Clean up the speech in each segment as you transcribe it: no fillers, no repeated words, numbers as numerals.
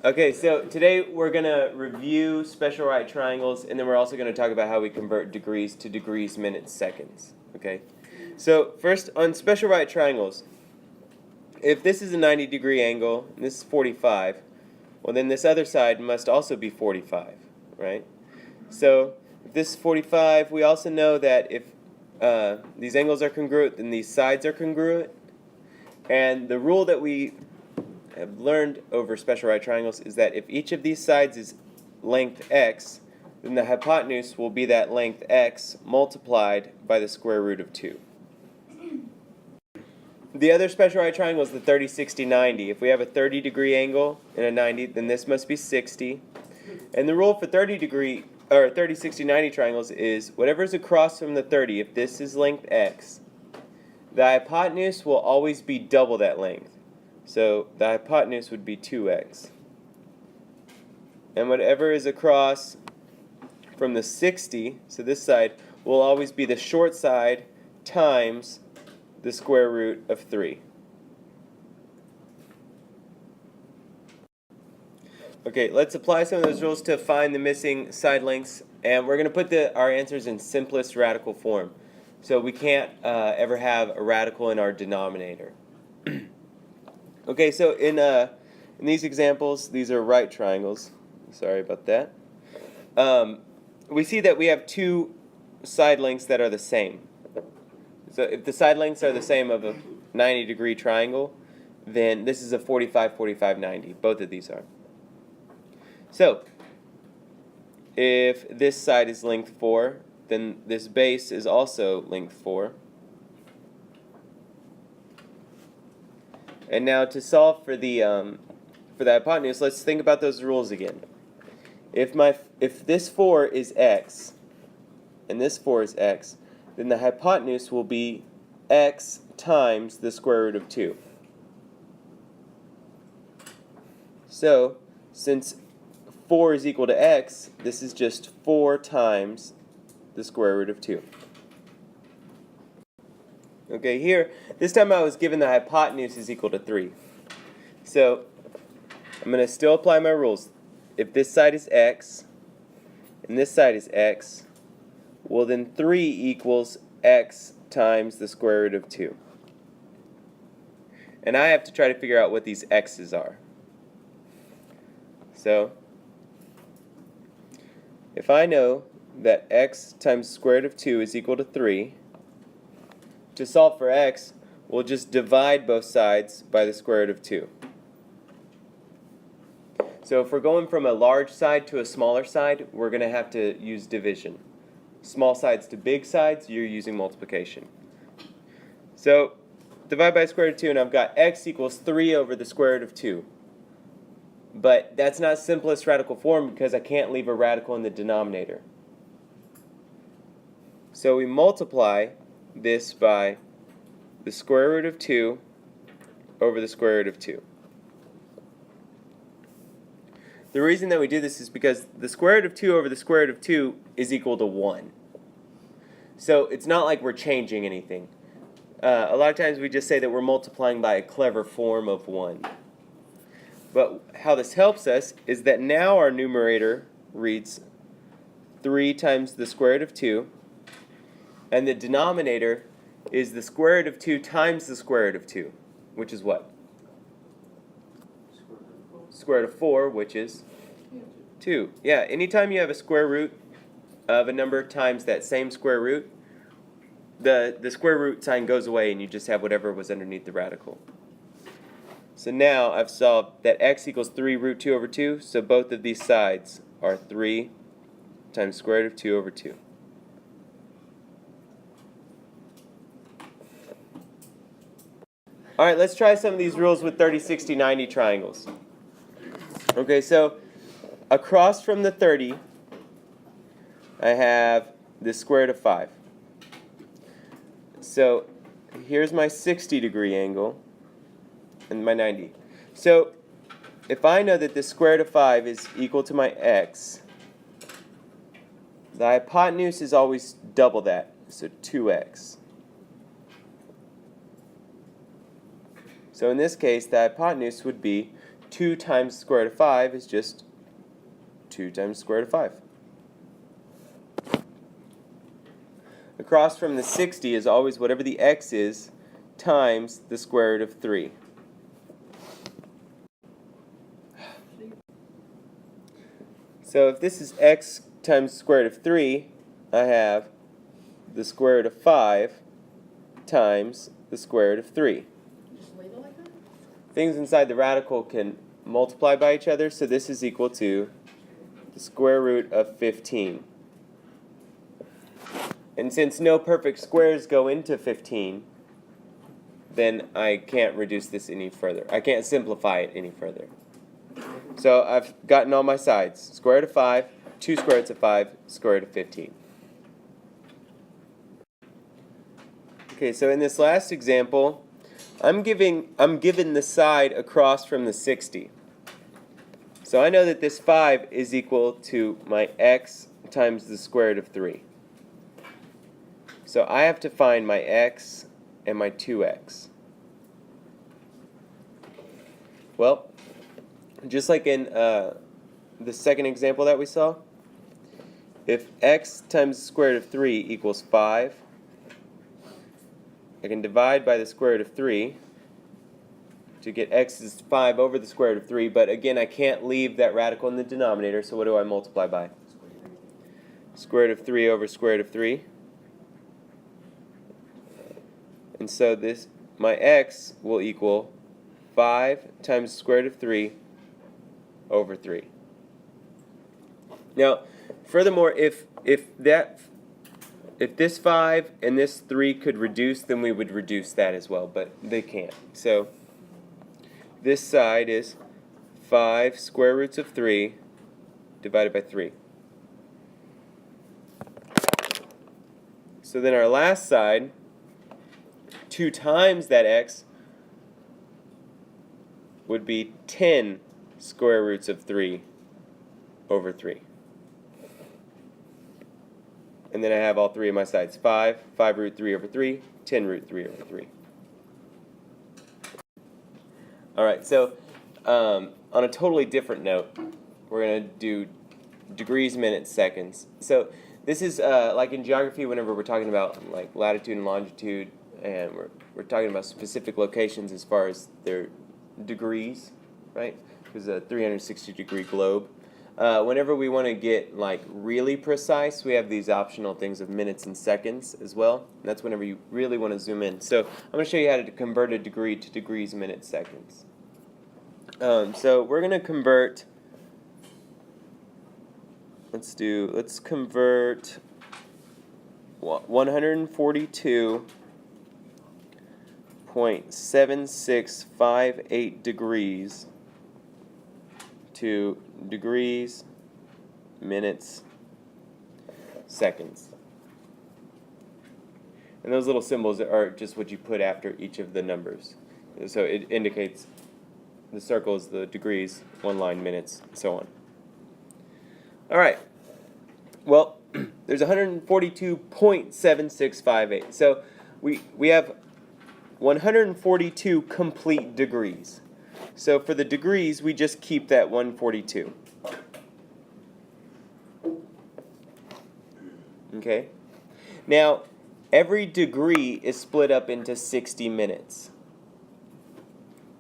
Okay, so today we're going to review special right triangles, and then we're also going to talk about how we convert degrees to degrees, minutes, seconds. Okay, so first on special right triangles, if this is a 90-degree angle and this is 45, well then this other side must also be 45, right? So if this is 45, we also know that if these angles are congruent, then these sides are congruent. And the rule that we have learned over special right triangles is that if each of these sides is length x, then the hypotenuse will be that length x multiplied by the square root of 2. The other special right triangle is the 30, 60, 90. If we have a 30-degree angle and a 90, then this must be 60. And the rule for 30, 60, 90 triangles is whatever is across from the 30, if this is length x, the hypotenuse will always be double that length. So the hypotenuse would be 2x. And whatever is across from the 60, so this side, will always be the short side times the square root of 3. Okay, let's apply some of those rules to find the missing side lengths. And we're going to put our answers in simplest radical form. So we can't ever have a radical in our denominator. Okay, so in these examples, these are right triangles. Sorry about that. We see that we have two side lengths that are the same. So if the side lengths are the same of a 90-degree triangle, then this is a 45, 45, 90. Both of these are. So if this side is length 4, then this base is also length 4. And now to solve for the hypotenuse, let's think about those rules again. If this 4 is x, and this 4 is x, then the hypotenuse will be x times the square root of 2. So, since 4 is equal to x, this is just 4 times the square root of 2. Okay, here, this time I was given the hypotenuse is equal to 3. So, I'm going to still apply my rules. If this side is x, and this side is x, well then 3 equals x times the square root of 2. And I have to try to figure out what these x's are. So, if I know that x times the square root of 2 is equal to 3, to solve for x, we'll just divide both sides by the square root of 2. So if we're going from a large side to a smaller side, we're going to have to use division. Small sides to big sides, you're using multiplication. So divide by the square root of 2, and I've got x equals 3 over the square root of 2. But that's not simplest radical form because I can't leave a radical in the denominator. So we multiply this by the square root of 2 over the square root of 2. The reason that we do this is because the square root of 2 over the square root of 2 is equal to 1. So it's not like we're changing anything. A lot of times we just say that we're multiplying by a clever form of 1. But how this helps us is that now our numerator reads 3 times the square root of 2, and the denominator is the square root of 2 times the square root of 2, which is what? Square root of 4, which is 2. Yeah, anytime you have a square root of a number times that same square root, the square root sign goes away and you just have whatever was underneath the radical. So now I've solved that x equals 3 root 2 over 2, so both of these sides are 3 times square root of 2 over 2. Alright, let's try some of these rules with 30, 60, 90 triangles. Okay, so across from the 30, I have the square root of 5. So here's my 60-degree angle and my 90. So if I know that the square root of 5 is equal to my x, the hypotenuse is always double that, so 2x. So in this case, the hypotenuse would be 2 times the square root of 5 is just 2 times the square root of 5. Across from the 60 is always whatever the x is times the square root of 3. So if this is x times the square root of 3, I have the square root of 5 times the square root of 3. Just leave it like that? Things inside the radical can multiply by each other, so this is equal to the square root of 15. And since no perfect squares go into 15, then I can't reduce this any further. I can't simplify it any further. So I've gotten all my sides. Square root of 5, 2 square roots of 5, square root of 15. Okay, so in this last example, I'm given the side across from the 60. So I know that this 5 is equal to my x times the square root of 3. So I have to find my x and my 2x. Well, just like in the second example that we saw, if x times the square root of 3 equals 5, I can divide by the square root of 3 to get x is 5 over the square root of 3, but again, I can't leave that radical in the denominator, so what do I multiply by? Square root of 3 over square root of 3. And so this, my x will equal 5 times the square root of 3 over 3. Now, furthermore, if this 5 and this 3 could reduce, then we would reduce that as well, but they can't. So this side is 5 square roots of 3 divided by 3. So then our last side, 2 times that x, would be 10 square roots of 3 over 3. And then I have all three of my sides. 5 root 3 over 3, 10 root 3 over 3. Alright, so on a totally different note, we're going to do degrees, minutes, seconds. So this is like in geography whenever we're talking about like latitude and longitude, and we're talking about specific locations as far as their degrees, right? Because a 360-degree globe. Whenever we want to get like really precise, we have these optional things of minutes and seconds as well. And that's whenever you really want to zoom in. So I'm going to show you how to convert a degree to degrees, minutes, seconds. So we're going to convert. Let's convert 142.7658 degrees to degrees, minutes, seconds. And those little symbols are just what you put after each of the numbers. So it indicates the circle is the degrees, one line minutes, and so on. All right. Well, there's 142.7658. So we have 142 complete degrees. So for the degrees, we just keep that 142. Okay? Now, every degree is split up into 60 minutes.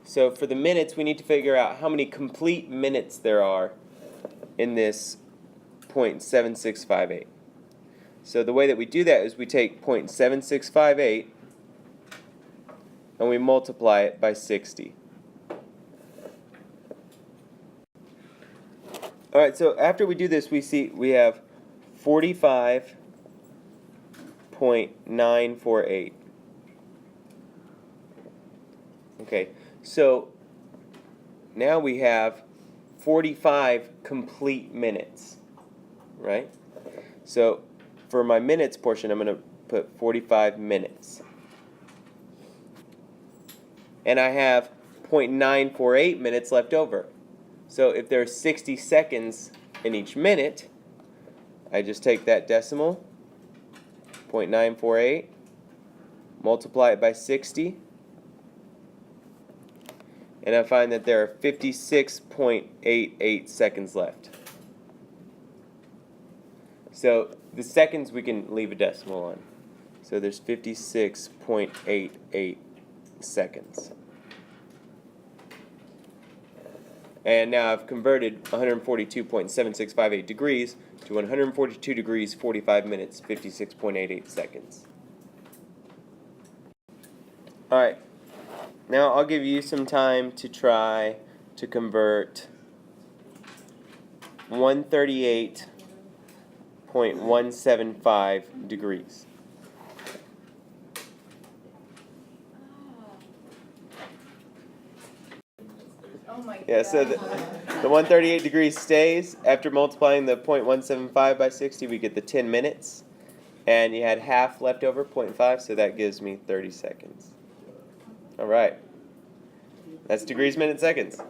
So for the minutes, we need to figure out how many complete minutes there are in this 0.7658. So the way that we do that is we take 0.7658 and we multiply it by 60. All right, so after we do this, we see we have 45.948. Okay, so now we have 45 complete minutes, right? So for my minutes portion, I'm going to put 45 minutes. And I have 0.948 minutes left over. So if there's 60 seconds in each minute, I just take that decimal, 0.948, multiply it by 60, and I find that there are 56.88 seconds left. So the seconds we can leave a decimal on. So there's 56.88 seconds. And now I've converted 142.7658 degrees to 142 degrees 45 minutes 56.88 seconds. Alright, now I'll give you some time to try to convert 138.175 degrees. Oh my God. Yeah, so the 138 degrees stays. After multiplying the 0.175 by 60, we get the 10 minutes. And you had half left over, 0.5, so that gives me 30 seconds. All right. That's degrees, minutes, seconds.